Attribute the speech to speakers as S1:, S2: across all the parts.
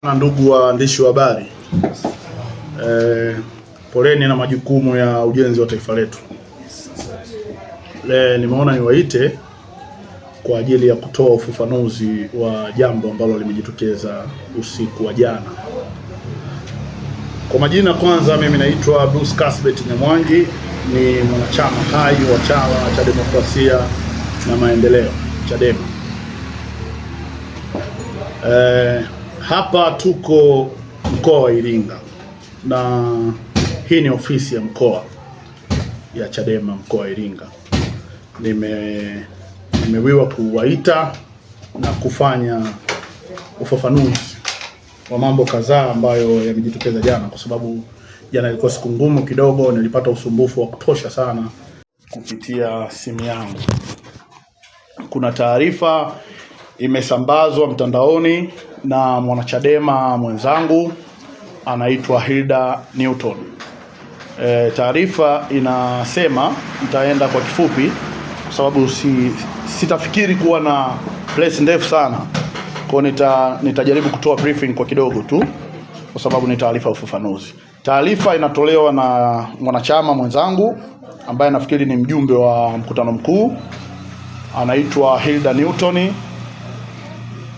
S1: Na ndugu waandishi wa habari, poleni na majukumu ya ujenzi wa taifa letu. Nimeona niwaite kwa ajili ya kutoa ufafanuzi wa jambo ambalo limejitokeza usiku wa jana. Kwa majina, kwanza mimi naitwa Bruce Kasbet Nyamwangi, ni mwanachama hai wa Chama cha Demokrasia na Maendeleo, Chadema. Hapa tuko mkoa wa Iringa na hii ni ofisi ya mkoa ya Chadema mkoa wa Iringa. Nimewiwa kuwaita na kufanya ufafanuzi wa mambo kadhaa ambayo yamejitokeza jana, kwa sababu jana ilikuwa siku ngumu kidogo. Nilipata usumbufu wa kutosha sana kupitia simu yangu. Kuna taarifa imesambazwa mtandaoni na mwanachadema mwenzangu anaitwa Hilda Newton. Taarifa inasema, nitaenda kwa kifupi kwa sababu sitafikiri kuwa na place ndefu sana, kwa nitajaribu kutoa briefing kwa kidogo tu kwa sababu ni taarifa ya ufafanuzi. Taarifa inatolewa na mwanachama mwenzangu ambaye nafikiri ni mjumbe wa mkutano mkuu, anaitwa Hilda Newton.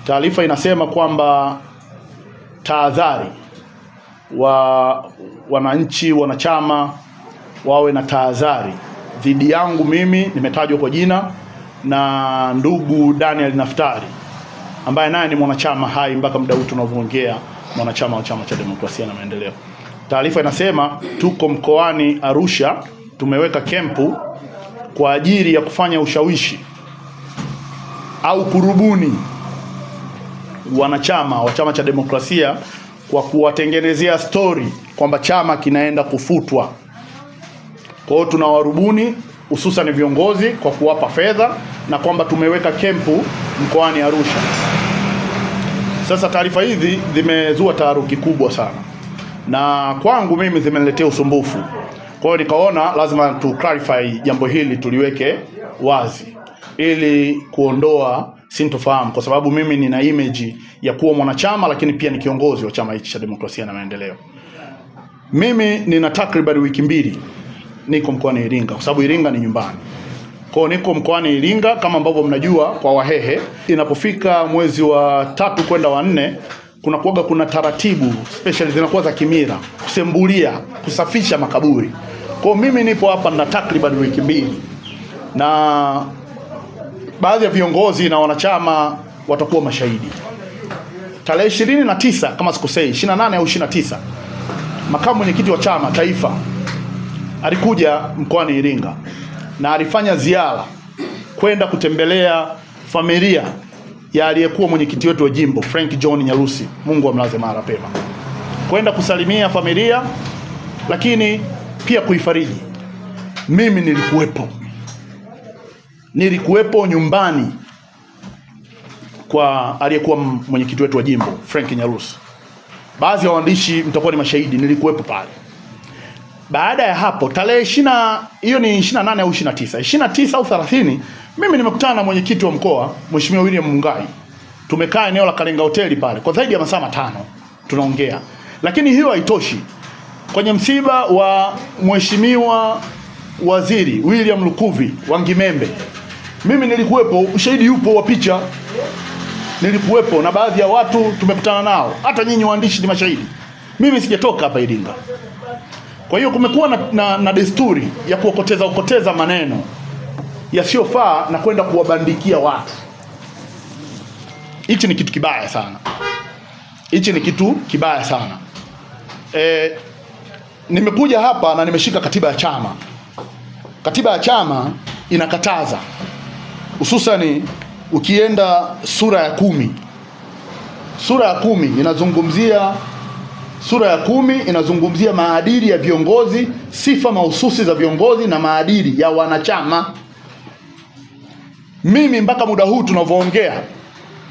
S1: Taarifa inasema kwamba tahadhari, wananchi wanachama wawe na tahadhari dhidi yangu mimi, nimetajwa kwa jina, na ndugu Daniel Naftari ambaye naye ni mwanachama hai mpaka muda huu tunavyoongea, mwanachama wa Chama cha Demokrasia na Maendeleo. Taarifa inasema tuko mkoani Arusha, tumeweka kempu kwa ajili ya kufanya ushawishi au kurubuni wanachama wa Chama cha Demokrasia kwa kuwatengenezea story kwamba chama kinaenda kufutwa. Kwa hiyo tunawarubuni hususan viongozi kwa kuwapa fedha na kwamba tumeweka kempu mkoani Arusha. Sasa taarifa hizi zimezua taharuki kubwa sana, na kwangu mimi zimeniletea usumbufu. Kwa hiyo nikaona lazima tu clarify jambo hili, tuliweke wazi ili kuondoa sintofahamu, kwa sababu mimi nina image ya kuwa mwanachama lakini pia ni kiongozi wa chama hichi cha Demokrasia na Maendeleo. Mimi nina takriban wiki mbili niko mkoani Iringa, kwa sababu Iringa ni nyumbani. Kwa hiyo niko mkoani Iringa kama ambavyo mnajua kwa Wahehe, inapofika mwezi wa 3 kwenda wa 4 kuna taratibu special zinakuwa za kimila, kusembulia, kusafisha makaburi. Kwa hiyo mimi nipo hapa na takriban wiki mbili, na baadhi ya viongozi na wanachama watakuwa mashahidi. Tarehe 29 kama sikosei, 28 au 29, makamu mwenyekiti wa chama taifa alikuja mkoani Iringa na alifanya ziara kwenda kutembelea familia ya aliyekuwa mwenyekiti wetu wa jimbo Frank John Nyarusi, Mungu amlaze mahali pema, kwenda kusalimia familia lakini pia kuifariji. Mimi nilikuwepo nyumbani kwa aliyekuwa mwenyekiti wetu wa jimbo Frank Nyarusi. Baadhi ya waandishi mtakuwa ni mashahidi, nilikuwepo pale. Baada ya hapo tarehe 28 au 29 au 30, mimi nimekutana na mwenyekiti wa mkoa Mheshimiwa William Mungai. Tumekaa eneo la Kalenga hoteli pale kwa zaidi ya masaa 5 tunaongea. Lakini hiyo haitoshi. Kwenye msiba wa Mheshimiwa Waziri William Lukuvi wa Ngimembe, mimi nilikuwepo, ushahidi yupo wa picha. Nilikuwepo na baadhi ya watu tumekutana nao, hata nyinyi waandishi ni mashahidi. Mimi sijatoka hapa Iringa. Kwa hiyo kumekuwa na desturi ya kuokoteza maneno yasiyofaa na kwenda kuwabandikia watu. Hichi ni kitu kibaya sana. Nimekuja hapa na nimeshika katiba ya chama. Katiba ya chama inakataza, hususani ukienda sura ya 10. Sura ya 10 inazungumzia maadili ya viongozi, sifa mahususi za viongozi na maadili ya wanachama. Mimi mpaka muda huu tunavyoongea,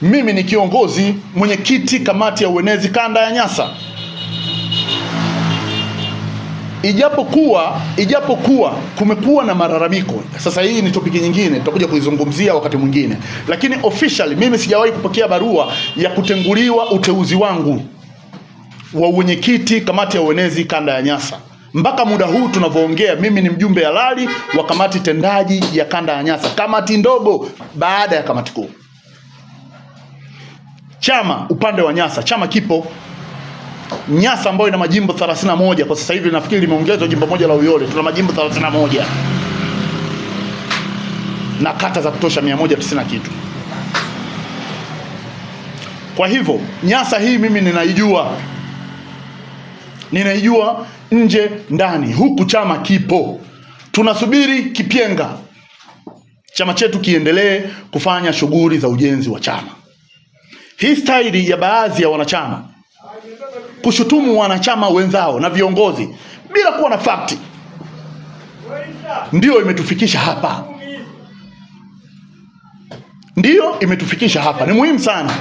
S1: mimi ni kiongozi mwenyekiti kamati ya uenezi kanda ya Nyasa. Ijapokuwa kumekuwa na malalamiko. Sasa hii ni topiki nyingine, tutakuja kuizungumzia wakati mwingine. Lakini officially mimi sijawahi kupokea barua ya kutenguliwa uteuzi wangu. wa wenyekiti kamati ya uenezi kanda ya Nyasa. Mpaka muda huu tunavyoongea, mimi ni mjumbe halali wa kamati tendaji ya kanda ya Nyasa, kamati ndogo baada ya kamati kuu. Chama upande wa Nyasa, chama kipo Nyasa ambayo ina majimbo 31 kwa sasa hivi, nafikiri limeongezwa jimbo moja la Uyole. Tuna majimbo 31 na kata za kutosha 190 kitu. Kwa hivyo Nyasa hii mimi ninaijua nje ndani. Huku chama kipo, tunasubiri kipyenga chama chetu kiendelee kufanya shughuli za ujenzi wa chama. Hii staili ya baadhi ya wanachama kushutumu wanachama wenzao na viongozi bila kuwa na fakti ndio imetufikisha hapa. Ni muhimu sana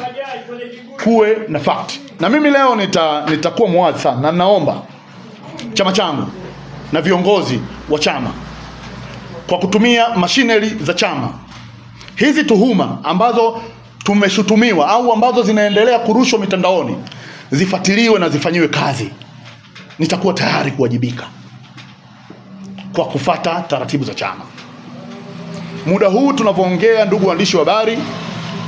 S1: kuwe na fakti. Na mimi leo nitakuwa muwazi sana, na naomba chama changu na viongozi wa chama kwa kutumia machinery za chama, hizi tuhuma ambazo tumeshutumiwa au ambazo zinaendelea kurushwa mitandaoni zifuatiliwe na zifanyiwe kazi. Nitakuwa tayari kuwajibika kwa kufata taratibu za chama. Muda huu tunavyoongea, ndugu waandishi wa habari,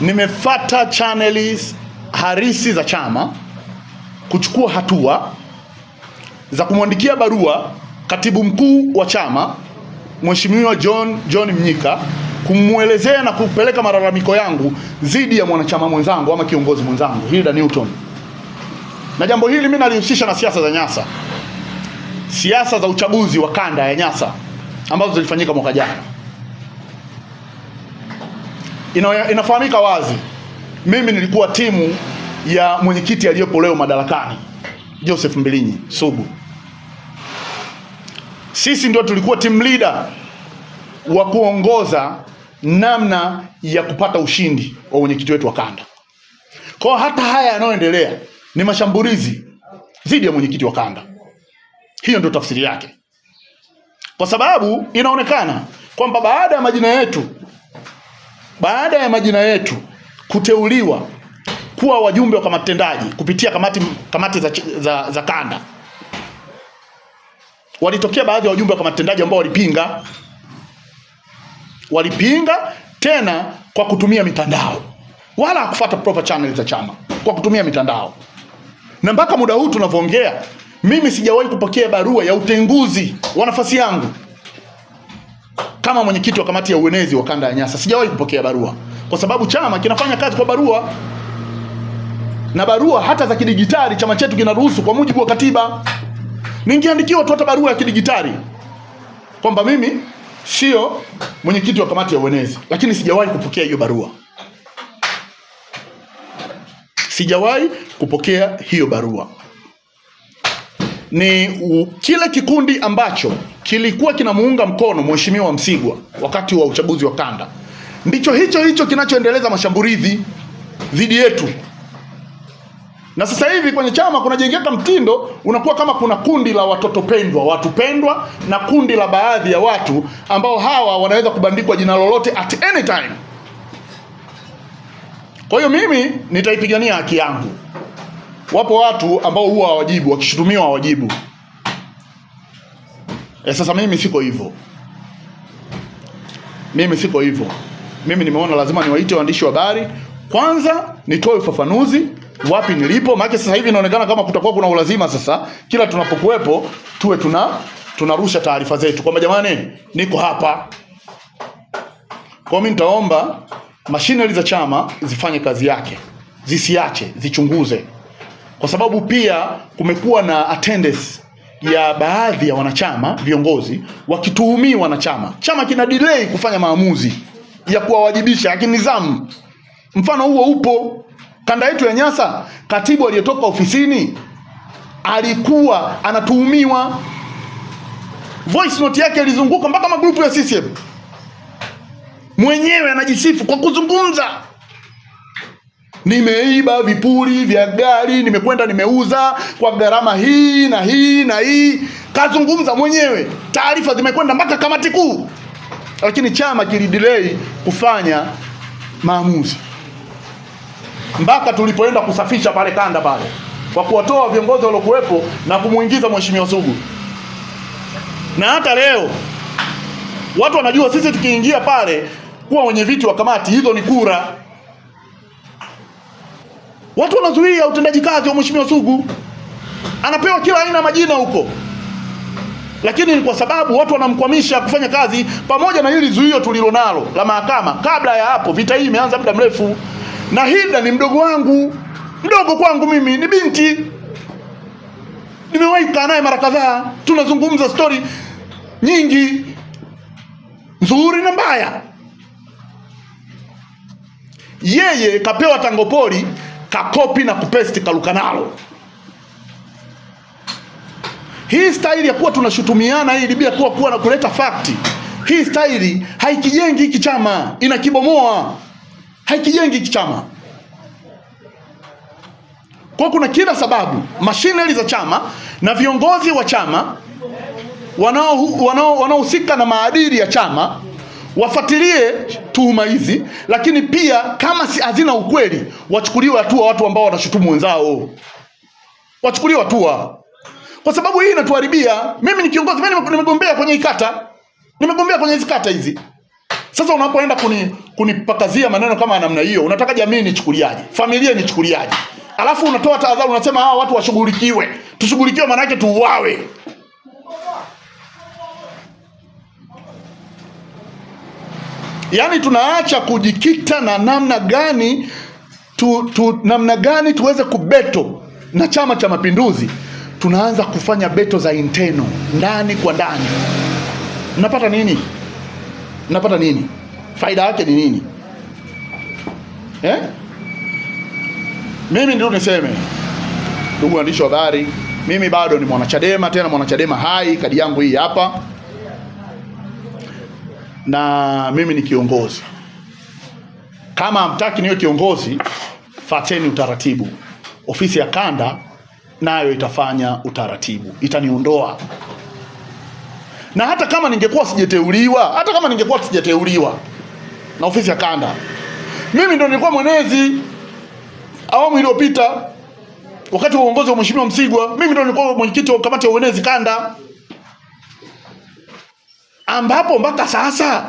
S1: nimefata channels harisi za chama kuchukua hatua za kumwandikia barua katibu mkuu wa chama Mheshimiwa John Mnyika, kumuelezea na kupeleka malalamiko yangu dhidi ya mwanachama mwenzangu ama kiongozi mwenzangu Hilda Newton. Na jambo hili mimi nalihusisha na siasa za Nyasa, siasa za uchaguzi wa kanda ya Nyasa ambazo zilifanyika mwaka jana. Inafahamika wazi, mimi nilikuwa timu ya mwenyekiti aliyepo leo madarakani Joseph Mbilinyi Sugu. Sisi ndio tulikuwa team leader wa kuongoza namna ya kupata ushindi wa mwenyekiti wetu wa kanda. Kwa hata haya yanayoendelea ni mashambulizi dhidi ya mwenyekiti wa kanda. Hiyo ndio tafsiri yake. Kwa sababu inaonekana kwamba baada ya majina yetu kuteuliwa kuwa wajumbe wa kamati tendaji kupitia kamati za kanda, walitokea baadhi ya wajumbe wa kamati tendaji ambao walipinga tena kwa kutumia mitandao, wala kufuata proper channel za chama, kwa kutumia mitandao. Na mpaka muda huu tunavyoongea, mimi sijawahi kupokea barua ya utenguzi wa nafasi yangu kama mwenyekiti wa kamati ya uenezi wa kanda ya Nyasa. Sijawahi kupokea barua, kwa sababu chama kinafanya kazi kwa barua, na barua hata za kidigitali chama chetu kinaruhusu kwa mujibu wa katiba. Ningeandikiwa tu hata barua ya kidigitali kwamba mimi sio mwenyekiti wa kamati ya uenezi, lakini sijawahi kupokea hiyo barua. Sijawahi kupokea hiyo barua. Ni kile kikundi ambacho kilikuwa kinamuunga mkono Mheshimiwa Msigwa wakati wa uchaguzi wa kanda, ndicho hicho kinachoendeleza mashambulizi dhidi yetu. Na sasa hivi kwenye chama kunajengeka mtindo, unakuwa kama kuna kundi la watu pendwa na kundi la baadhi ya watu ambao hawa wanaweza kubandikwa jina lolote at any time. Kwa hiyo mimi nitaipigania haki yangu. Wapo watu ambao huwa hawajibu, wakishutumiwa hawajibu. Sasa mimi siko hivyo. Mimi nimeona lazima niwaite waandishi wa habari, kwanza nitoe ufafanuzi wapi nilipo, maana sasa hivi inaonekana kama kutakuwa kuna ulazima sasa kila tunapokuwepo tuwe tunarusha taarifa zetu kwamba jamani niko hapa. Kwa mimi nitaomba machinery za chama zifanye kazi yake, zisiache, zichunguze, kwa sababu pia kumekuwa na attendance ya baadhi ya wanachama viongozi wakituhumiwa na chama kina delay kufanya maamuzi ya kuwawajibisha kinidhamu. Mfano huo upo kanda yetu ya Nyasa. Katibu aliyetoka ofisini alikuwa anatuhumiwa, voice note yake ilizunguka mpaka magrupu ya CCM. Mwenyewe anajisifu kwa kuzungumza, nimeiba vipuri vya gari, nimekwenda nimeuza kwa gharama hii na hii na hii. Kazungumza mwenyewe, taarifa zimekwenda mpaka kamati kuu, lakini chama kilidelay kufanya maamuzi mpaka tulipoenda kusafisha pale kanda pale. kwa kuwatoa viongozi waliokuwepo na kumuingiza Mheshimiwa Sugu. Na hata leo watu wanajua sisi tukiingia pale kuwa wenye viti wa kamati, hizo ni kura. Watu wanazuia utendaji kazi wa Mheshimiwa Sugu. Anapewa kila aina majina huko, lakini ni kwa sababu watu wanamkwamisha kufanya kazi, pamoja na hili zuio tulilonalo la mahakama. Kabla ya hapo vita hii imeanza muda mrefu, na Hilda ni mdogo wangu, mdogo kwangu mimi, ni binti. Nimewahi kukaa naye mara kadhaa, tunazungumza story nyingi nzuri na mbaya. Yeye kapewa tangopoli, kakopi na kupesti, kaluka nalo. Hii staili ya kuwa tunashutumiana hii bila kuwa na kuleta fakti, hii staili haikijengi hiki chama, inakibomoa. Haikijengi hiki chama. Kwa kuna kila sababu machinery za chama na viongozi wa chama wanaohusika na maadili ya chama wafuatilie tuhuma hizi, lakini pia kama si hazina ukweli wachukuliwe hatua watu ambao wanashutumu wenzao. Wachukuliwe hatua. Kwa sababu hii inatuharibia. Mimi ni kiongozi, mimi nimegombea kwenye ikata. Nimegombea kwenye hizo kata hizi. Sasa unapoenda kunipakazia maneno kama namna hiyo, unataka jamii nichukuliaje? Familia nichukuliaje? Alafu unatoa tahadhari, unasema hawa watu washughulikiwe. Tushughulikiwe maana yake tuuawe. Yaani tunaacha kujikita na namna gani tuweze kubeto na Chama cha Mapinduzi. Tunaanza kufanya beto za interno, ndani kwa ndani. Mnapata nini? Mnapata nini? Faida yake ni nini? Mimi ndio niseme, ndugu waandishi wa habari, mimi bado ni mwanachadema, tena mwanachadema hai. Kadi yangu hii hapa, na mimi ni kiongozi. Kama hamtaki niwe kiongozi, fateni utaratibu. Ofisi ya kanda nayo itafanya utaratibu, itaniondoa. Na hata kama ningekuwa sijateuliwa na ofisi ya kanda, mimi ndo nilikuwa mwenezi awamu iliyopita wakati wa uongozi wa Mheshimiwa Msigwa. Mimi ndo nilikuwa mwenyekiti wa kamati ya uenezi kanda, ambapo mpaka sasa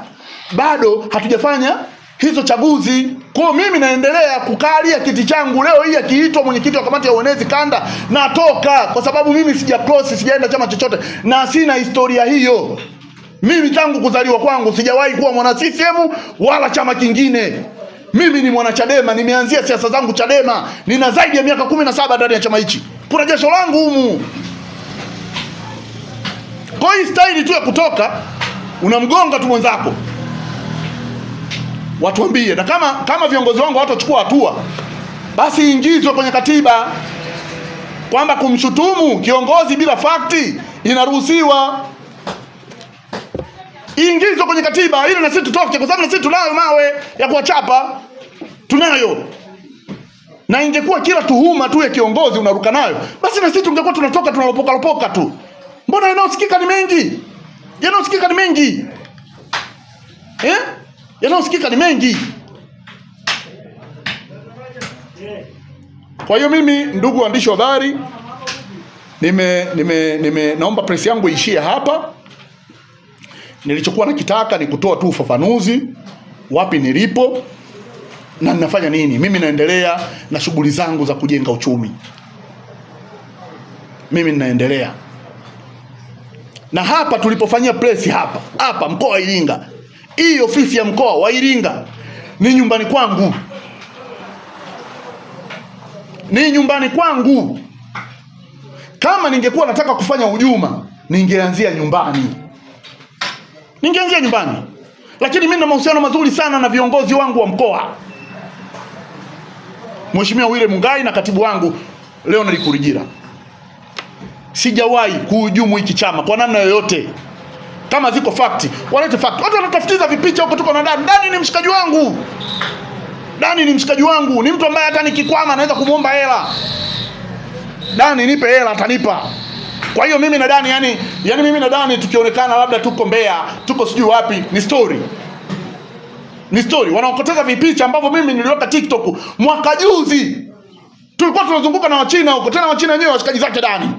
S1: bado hatujafanya hizo chaguzi. Kwa mimi naendelea kukalia kiti changu. Leo hii akiitwa mwenyekiti wa kamati ya uenezi kanda, natoka, kwa sababu mimi sijaenda chama chochote na sina historia hiyo. Mimi tangu kuzaliwa kwangu sijawahi kuwa mwana CCM wala chama kingine. Mimi ni mwana Chadema, nimeanzia siasa zangu Chadema. Nina zaidi ya miaka 17 ndani ya chama hichi. Kuna jasho langu humu. Kwa hii staili tu ya kutoka unamgonga tu mwenzako, watuambie. Na kama viongozi wangu hawatachukua hatua, basi ingizwe kwenye katiba kwamba kumshutumu kiongozi bila fakti inaruhusiwa. Ingizwe kwenye katiba ili na sisi tutoke, kwa sababu na sisi tunayo mawe ya kuwachapa. Tunayo. Na ingekuwa kila tuhuma tu ya kiongozi unaruka nayo, basi na sisi tungekuwa tunatoka tunalopoka tu. Mbona yanayosikika ni mengi? Yanayosikika ni mengi. Yanayosikika ni mengi. Kwa hiyo mimi, ndugu waandishi wa habari, naomba press yangu iishie hapa. Nilichokuwa nakitaka ni kutoa tu ufafanuzi wapi nilipo na ninafanya nini. Mimi naendelea na shughuli zangu za kujenga uchumi. Mimi ninaendelea. Na hapa tulipofanyia press hapa mkoa wa Iringa, hii ofisi ya mkoa wa Iringa ni nyumbani kwangu. Ni nyumbani kwangu. Kama ningekuwa nataka kufanya hujuma, ningeanzia nyumbani. Lakini mimi na mahusiano mazuri sana na viongozi wangu wa mkoa. Mheshimiwa Wile Mungai na katibu wangu Leonard Kurijira. Sijawahi kuhujumu hiki chama kwa namna yoyote. Kama ziko fakti, walete fakti. Watu wanatafutiza vipicha huko, tuko na Dani ni mshikaji wangu. Dani ni mshikaji wangu, ni mtu ambaye hata nikikwama naweza kumuomba hela. Dani nipe hela, atanipa. Kwa hiyo mimi na Dani yani mimi na Dani tukionekana labda tuko Mbeya, tuko sijui wapi, ni story. Wanaokoteza vipicha ambavyo mimi niliweka TikTok mwaka juzi. Tulikuwa tunazunguka na Wachina huko, tena Wachina wenyewe washikaji zake ndani.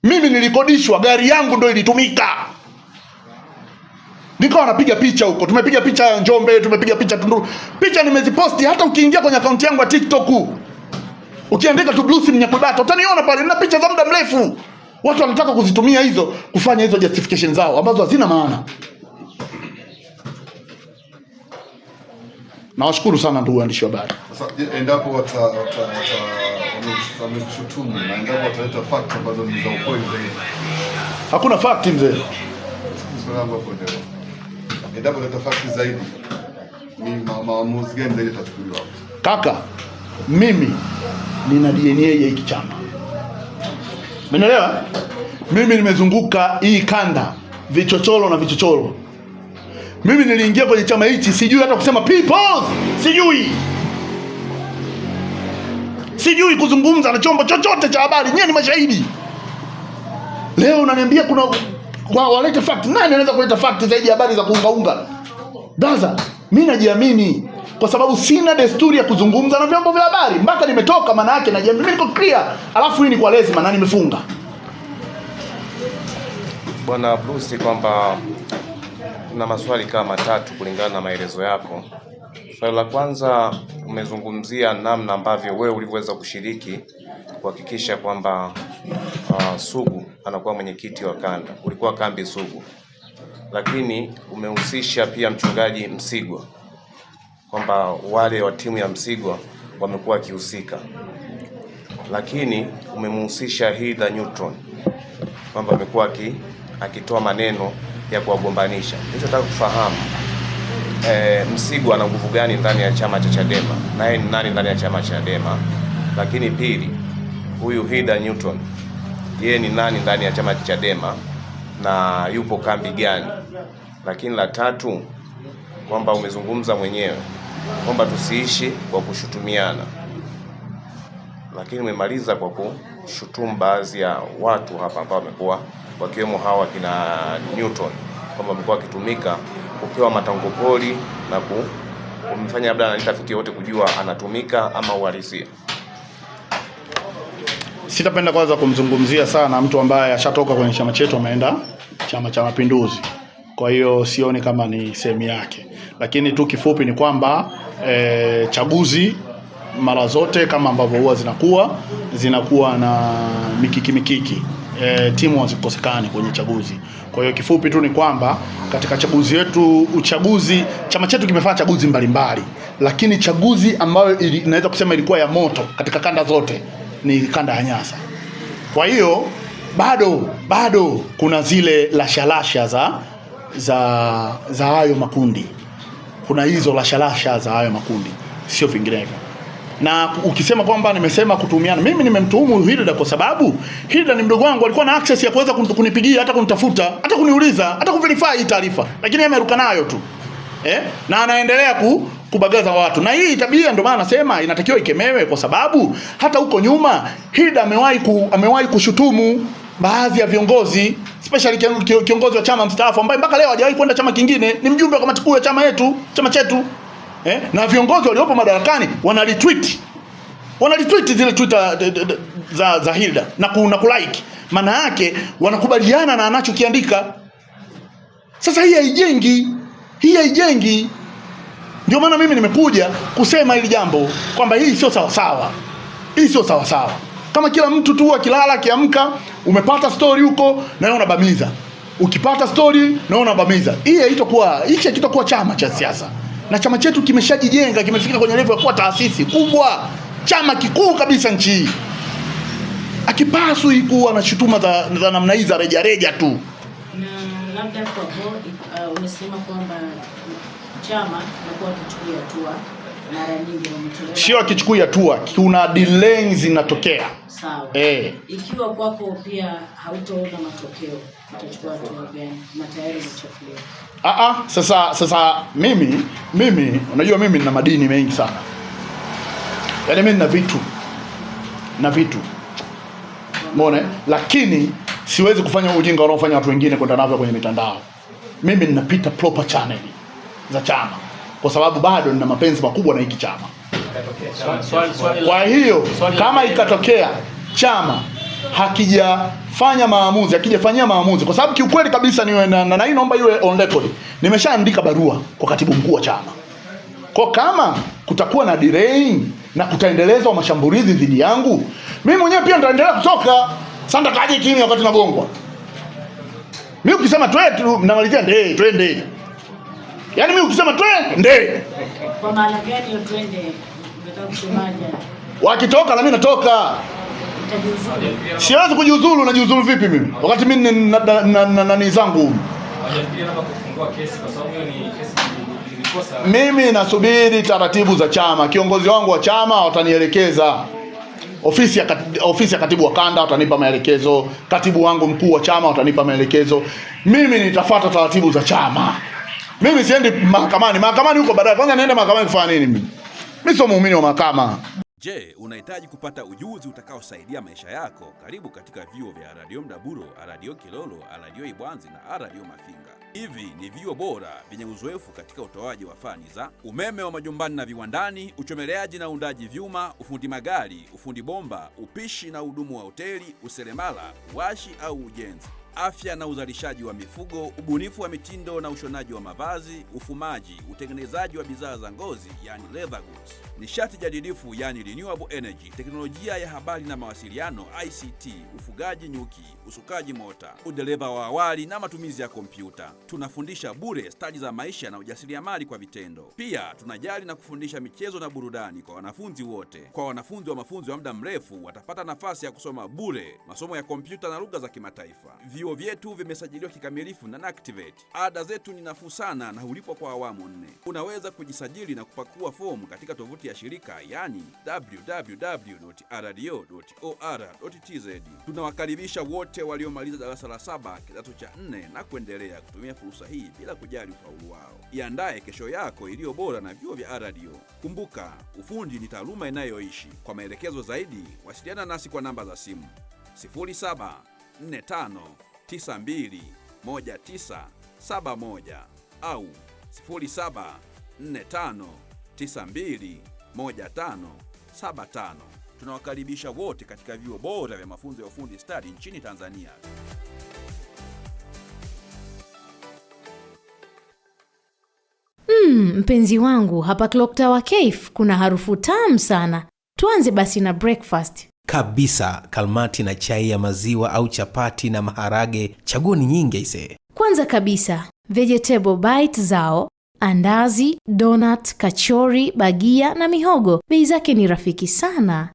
S1: Mimi nilikodishwa, gari yangu ndio ilitumika. Nikawa napiga picha huko. Tumepiga picha ya Njombe, tumepiga picha Tunduru. Picha nimeziposti, hata ukiingia kwenye akaunti yangu ya TikTok, ukiandika tu Blue Sim Nyakwibata, utaniona pale na picha za muda mrefu. Watu wanataka kuzitumia hizo kufanya hizo justification zao ambazo hazina maana. Nawashukuru sana ndugu waandishi wa habari.
S2: Sasa endapo wameshutumu na endapo wataleta fact ambazo ni za ukweli zaidi.
S1: Hakuna fact mzee.
S2: Endapo wataleta fact zaidi, ni maamuzi gani zaidi yatachukuliwa?
S1: Kaka, mimi nina DNA ya hiki chama. Umeelewa? Mimi nimezunguka hii kanda, vichochoro na vichochoro. Mimi niliingia kwenye chama hichi, sijui hata kusema people, sijui kuzungumza na chombo chochote cha habari. Nyinyi ni mashahidi. Leo unaniambia kuna walete fact. Nani anaweza kuleta fact zaidi ya habari za kuungaunga? Daza, mimi najiamini kwa sababu sina desturi ya kuzungumza na vyombo vya habari. Mpaka nimetoka, maana yake najiamini, mimi niko clear. Alafu hii ni kwa lazima na nimefunga.
S3: Bwana Bruce, kwamba na maswali kama matatu kulingana na maelezo yako. Swali la kwanza, umezungumzia namna ambavyo wewe uliweza kushiriki kuhakikisha kwamba Sugu anakuwa mwenyekiti wa kanda. Ulikuwa kambi Sugu. Lakini umehusisha pia mchungaji Msigwa, kwamba wale wa timu ya Msigwa wamekuwa kihusika. Lakini umemhusisha Hilda Newton, kwamba amekuwa akitoa maneno ya kuwagombanisha. Nataka kufahamu Msigwa ana nguvu gani ndani ya chama cha Chadema, na yeye ni nani ndani ya chama cha Chadema? Lakini pili, huyu Hilda Newton yeye ni nani ndani ya chama cha Chadema na yupo kambi gani? Lakini la tatu, kwamba umezungumza mwenyewe kwamba tusiishi kwa kushutumiana, lakini umemaliza kwa kushutumu baadhi ya watu hapa ambao wamekuwa wakiwemo hawa kina Newton, kwamba wamekuwa wakitumika kupewa matango poli na kumfanya labda anatafiti wote kujua anatumika ama uhalisia.
S1: Sitapenda kwanza kumzungumzia sana mtu ambaye ashatoka kwenye chama chetu ameenda Chama cha Mapinduzi. Kwa hiyo sioni kama ni sehemu yake. Lakini tu kifupi ni kwamba chaguzi mara zote kama ambavyo huwa zinakuwa na mikiki. Timu hazikosekani kwenye chaguzi. Kwa hiyo kifupi tu ni kwamba katika chaguzi yetu, chama chetu kimefanya chaguzi mbalimbali, lakini chaguzi ambayo inaweza kusema ilikuwa ya moto katika kanda zote ni kanda ya Nyasa. Kwa hiyo bado kuna zile lashalasha za hayo makundi. Kuna hizo lashalasha za hayo makundi, sio vinginevyo. Na ukisema kwamba nimesema kutumiana, mimi nimemtuhumu Hilda kwa sababu Hilda ni mdogo wangu, alikuwa na access ya kuweza kunipigia, hata kunitafuta, hata kuniuliza, hata kuverify hii taarifa, lakini ameruka nayo tu. Na anaendelea kubagaza watu. Na hii tabia ndio maana nasema inatakiwa ikemewe, kwa sababu hata huko nyuma Hilda amewahi kushutumu baadhi ya viongozi, especially kiongozi wa chama mstaafu ambaye mpaka leo hajawahi kwenda chama kingine, ni mjumbe wa kamati kuu ya chama chetu. Na viongozi waliopo madarakani wana retweet zile Twitter za Hilda na kulike. Maana yake wanakubaliana na anachokiandika. Sasa hii haijengi. Ndio maana mimi nimekuja kusema hili jambo kwamba hii sio sawa sawa. Kama kila mtu tu akilala akiamka, umepata story huko na wewe unabamiza. Ukipata story na wewe unabamiza. Hii haitakuwa chama cha siasa. Na chama chetu kimeshajijenga, kimefika kwenye level ya kuwa taasisi kubwa, chama kikuu kabisa nchi hii. Akipaswi kuwa na shutuma za namna hizi reja tu.
S4: Na labda kwa umesema kwamba chama nakuwa kichukua hatua mara nyingi wametolewa.
S1: Sio akichukua hatua, kuna delay zinatokea.
S4: Sawa. Ikiwa kwako pia hautaona matokeo, utachukua hatua gani? Na tayari umechafuliwa.
S1: Sasa mimi unajua mimi nina madini mengi sana. Yaani mimi nina vitu. Umeona? Lakini siwezi kufanya ujinga wanaofanya watu wengine kwenda navyo kwenye mitandao. Mimi ninapita proper channel za chama, kwa sababu bado nina mapenzi makubwa na hiki chama. Kwa hiyo kama ikatokea chama hakijafanya maamuzi, hakijafanyia maamuzi, kwa sababu kiukweli kabisa niwe na hii naomba iwe on record, nimeshaandika barua kwa katibu mkuu wa chama. Kwa kama kutakuwa na delay na kutaendelezwa mashambulizi dhidi yangu, mimi mwenyewe pia nitaendelea kutoka. Sasa kaje kimya wakati nagongwa. Mimi ukisema twende mnamalizia twende. Yaani mimi ukisema twende.
S4: Kwa maana gani hiyo twende? Unataka kusemaje?
S1: Wakitoka na mimi natoka. Siwezi kujiuzulu, najiuzulu vipi mimi? Wakati mimi na nani zangu.
S5: Hajafikiria labda kufungua kesi kwa sababu hiyo ni kesi ilikosa.
S1: Mimi nasubiri taratibu za chama. Kiongozi wangu wa chama watanielekeza. Ofisi ya katibu wa kanda watanipa maelekezo, katibu wangu mkuu wa chama watanipa maelekezo. Mimi nitafuata taratibu za chama. Mimi siendi mahakamani. Mahakamani huko baadaye. Kwanza niende mahakamani kufanya nini mimi? Mimi sio muumini wa mahakama.
S6: Je, unahitaji kupata ujuzi utakaosaidia maisha yako? Karibu katika vyuo vya Radio Mdaburo, Radio Kilolo, Radio Ibwanzi na Radio Mafinga. Hivi ni vyuo bora vyenye uzoefu katika utoaji wa fani za umeme wa majumbani na viwandani, uchomeleaji na uundaji vyuma, ufundi magari, ufundi bomba, upishi na hudumu wa hoteli, useremala, uwashi au ujenzi, afya na uzalishaji wa mifugo, ubunifu wa mitindo na ushonaji wa mavazi, ufumaji, utengenezaji wa bidhaa za ngozi yani leather goods, nishati jadidifu yani renewable energy, teknolojia ya habari na mawasiliano ICT, ufugaji nyuki, usukaji mota, udereva wa awali na matumizi ya kompyuta. Tunafundisha bure stadi za maisha na ujasiriamali kwa vitendo. Pia tunajali na kufundisha michezo na burudani kwa wanafunzi wote. Kwa wanafunzi wa mafunzo ya muda mrefu watapata nafasi ya kusoma bure masomo ya kompyuta na lugha za kimataifa. Vyuo vyetu vimesajiliwa kikamilifu na NACTIVATE. Ada zetu ni nafuu sana na hulipwa kwa awamu 4. Unaweza kujisajili na kupakua fomu katika tovuti ya shirika yani www.rdo.or.tz. Tunawakaribisha wote waliomaliza darasa la 7 kidato cha 4 na kuendelea kutumia fursa hii bila kujali ufaulu wao. Iandae kesho yako iliyo bora na vyuo vya RDO. Kumbuka, ufundi ni taaluma inayoishi. Kwa maelekezo zaidi, wasiliana nasi kwa namba za simu 0745921971 au 0745921575. Tunawakaribisha wote katika vyuo bora vya mafunzo ya ufundi stadi nchini Tanzania.
S7: Mpenzi wangu, hapa Clock Tower Cafe kuna harufu tamu sana. Tuanze basi na breakfast.
S8: Kabisa, kalmati na chai ya maziwa au chapati na maharage, chaguo ni nyingi ise.
S7: Kwanza kabisa, vegetable bite zao, andazi, donut, kachori, bagia na mihogo. Bei zake ni rafiki sana.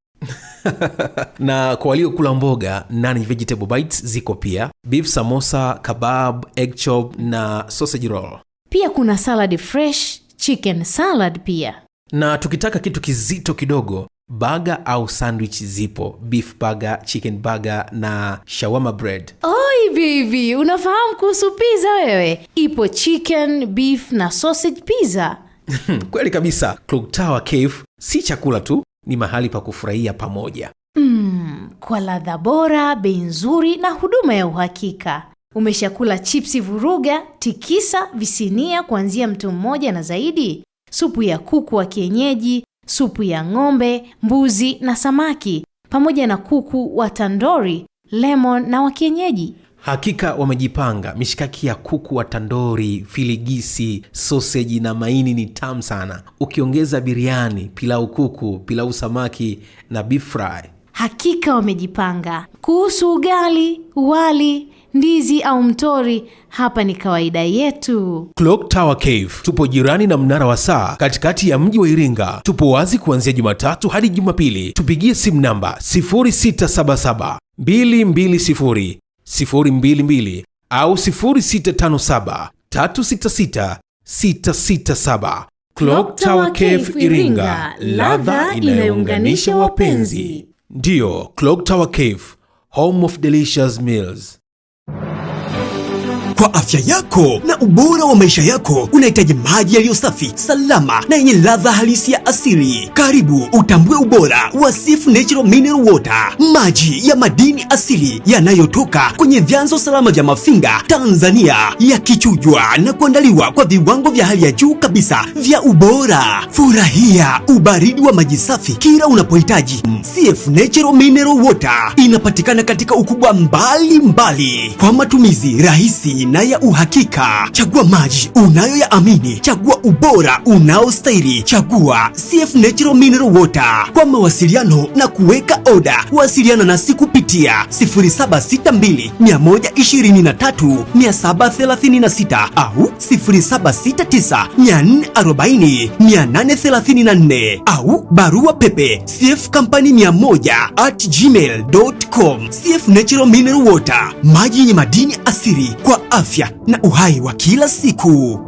S8: Na kwa walio kula mboga, nani vegetable bites ziko pia, beef samosa, kebab, egg chop na sausage roll.
S7: Pia kuna salad fresh, chicken salad pia.
S8: Na tukitaka kitu kizito kidogo, burger au sandwich zipo, beef burger, chicken burger na shawarma bread.
S7: Oi baby, unafahamu kuhusu pizza wewe? Ipo chicken, beef na sausage pizza.
S8: Kweli kabisa, Clock Tower Cafe si chakula tu, ni mahali pa kufurahia pamoja.
S7: Kwa ladha bora, bei nzuri na huduma ya uhakika. Umeshakula chipsi vuruga, tikisa, visinia kuanzia mtu mmoja na zaidi, supu ya kuku wa kienyeji, supu ya ng'ombe, mbuzi na samaki, pamoja na kuku wa tandori, lemon na wa kienyeji.
S8: Hakika wamejipanga. Mishikaki ya kuku wa tandori, filigisi, sausage na maini ni tamu sana. Ukiongeza biriani, pilau kuku, pilau samaki na beef fry.
S7: Hakika wamejipanga. Kuhusu ugali, wali, ndizi au mtori, hapa ni kawaida yetu.
S8: Clock Tower Cave tupo jirani na mnara wa saa katikati ya mji wa Iringa. Tupo wazi kuanzia Jumatatu hadi Jumapili. Tupigie simu namba 0677220022 au 0657366667. Clock Tower Cave Iringa, ladha inayounganisha wapenzi. Ndio, Clock Tower Cave, home of delicious meals.
S9: Kwa afya yako na ubora wa maisha yako, unahitaji maji yaliyo safi, salama na yenye ladha halisi ya asili. Karibu utambue ubora wa Sif Natural Mineral Water, maji ya madini asili yanayotoka kwenye vyanzo salama vya Mafinga, Tanzania, yakichujwa na kuandaliwa kwa viwango vya hali ya juu kabisa vya ubora. Furahia ubaridi wa maji safi kila unapohitaji. Sif Natural Mineral Water inapatikana katika ukubwa mbalimbali kwa matumizi rahisi na ya uhakika. Chagua maji unayoyaamini, chagua ubora unaostahili, chagua Sif Natural Mineral Water. Kwa mawasiliano na kuweka oda, wasiliana nasi kupitia 0762 123 736 au 0769 440 834 au barua pepe cfcompany100@gmail.com. Sif Natural Mineral Water, maji yenye madini asili kwa afya na uhai wa kila siku.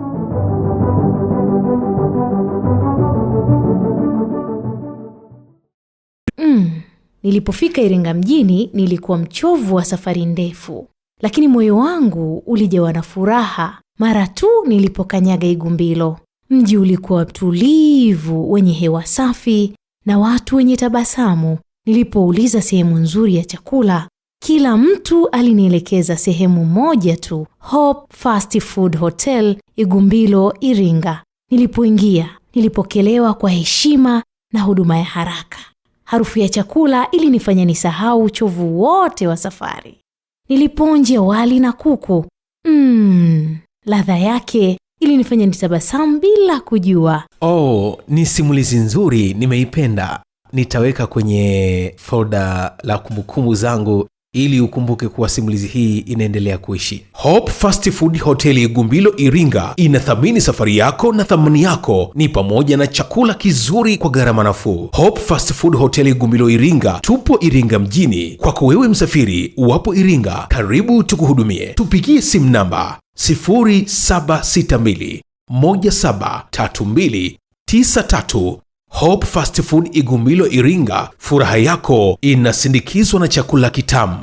S7: Nilipofika Iringa mjini nilikuwa mchovu wa safari ndefu, lakini moyo wangu ulijawa na furaha mara tu nilipokanyaga Igumbilo. Mji ulikuwa tulivu, wenye hewa safi na watu wenye tabasamu. Nilipouliza sehemu nzuri ya chakula, kila mtu alinielekeza sehemu moja tu, Hope Fast Food Hotel, Igumbilo, Iringa. Nilipoingia, nilipokelewa kwa heshima na huduma ya haraka. Harufu ya chakula ilinifanya nisahau uchovu wote wa safari. Niliponja wali na kuku. Ladha yake ilinifanya nitabasamu bila kujua.
S8: Ni simulizi nzuri, nimeipenda. Nitaweka kwenye folder la kumbukumbu zangu ili ukumbuke kuwa simulizi hii inaendelea kuishi. Hope Fast Food Hotel Igumbilo, Iringa inathamini safari yako, na thamani yako ni pamoja na chakula kizuri kwa gharama nafuu. Hope Fast Food Hotel Igumbilo, Iringa. Tupo Iringa mjini. Kwako wewe msafiri uwapo Iringa, karibu tukuhudumie. Tupigie simu namba 0762 173293. Hope Fast Food Igumbilo, Iringa. Furaha yako inasindikizwa na chakula kitamu.